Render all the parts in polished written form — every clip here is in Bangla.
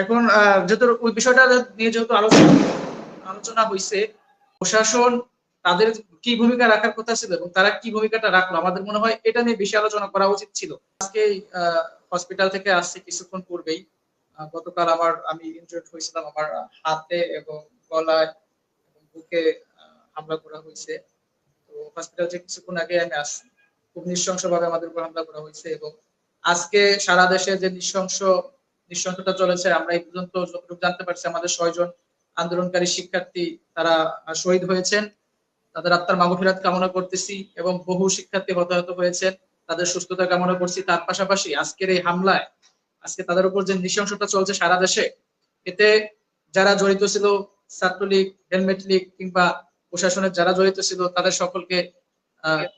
এখন যেহেতু ওই বিষয়টা নিয়ে যেহেতু আলোচনা হয়েছে, প্রশাসন তাদের কি ভূমিকা রাখার কথা ছিল এবং তারা কি ভূমিকাটা রাখলো, আমাদের মনে হয় এটা নিয়ে বেশি আলোচনা করা উচিত ছিল। আজকে হসপিটাল থেকে আসছি কিছুক্ষণ পূর্বেই। গতকাল আমি ইনজুর্ড হয়েছিলাম, আমার হাতে এবং গলায় এবং বুকে হামলা করা হয়েছে। তো হসপিটাল থেকে কিছুক্ষণ আগে আমি আসছি। খুব নৃশংসভাবে আমাদের উপর হামলা করা হয়েছে এবং আজকে সারা দেশে যে নৃশংসতা চলেছে, আমরা এই পর্যন্ত যতটুকু জানতে পারছি আমাদের 6 জন আন্দোলনকারী শিক্ষার্থী তারা শহীদ হয়েছেন। তাদের আত্মার মাগফিরাত কামনা করতেছি এবং বহু শিক্ষার্থী হতাহত হয়েছেন, তাদের সুস্থতা কামনা করছি। তার পাশাপাশি আজকের এই হামলায় আজকে তাদের উপর যে নৃশংসতা চলছে সারা দেশে, এতে যারা জড়িত ছিল, ছাত্রলীগ, হেলমেট লীগ কিংবা প্রশাসনের যারা জড়িত ছিল, তাদের সকলকে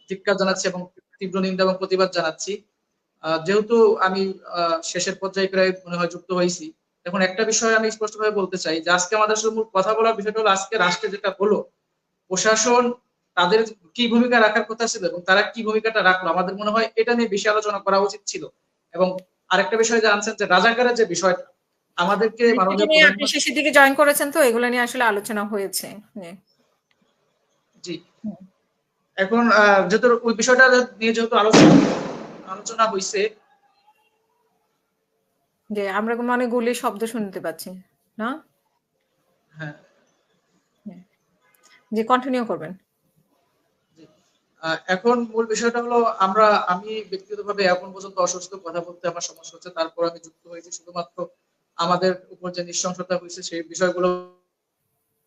ধিক্কার জানাচ্ছি এবং তীব্র নিন্দা এবং প্রতিবাদ জানাচ্ছি। যেহেতু আমি শেষের পর্যায়ে প্রায় মনে হয় যুক্ত হয়েছি, এখন একটা বিষয় আমি স্পষ্টভাবে বলতে চাই যে আজকে আমাদের আসলে মূল কথা বলার বিষয়টা হলো আজকে রাষ্ট্রে যেটা হলো, প্রশাসন তাদের কি ভূমিকা রাখার কথা ছিল এবং তারা কি ভূমিকাটা রাখলো, আমাদের মনে হয় এটা নিয়ে বেশি আলোচনা করা উচিত ছিল। এবং আরেকটা বিষয় জানছেন যে রাজাকারের যে বিষয়টা, আমাদেরকে মাননীয় আপনি শেষের দিকে জয়েন করেছেন, তো এগুলো নিয়ে আসলে আলোচনা হয়েছে। জি, এখন যেহেতু ওই বিষয়টা নিয়ে যেহেতু আলোচনা হয়েছে, যে আমরা অনেক গুলি শব্দ শুনতে পাচ্ছি না। হ্যাঁ, যে কন্টিনিউ করবেন। এখন মূল বিষয়টা হলো আমি ব্যক্তিগতভাবে এখন পর্যন্ত অসুস্থ, কথা বলতে আমার সমস্যা হচ্ছে, তারপর আমি যুক্ত হয়েছি শুধুমাত্র আমাদের উপর যে নৃশংসতা হয়েছে সেই বিষয়গুলো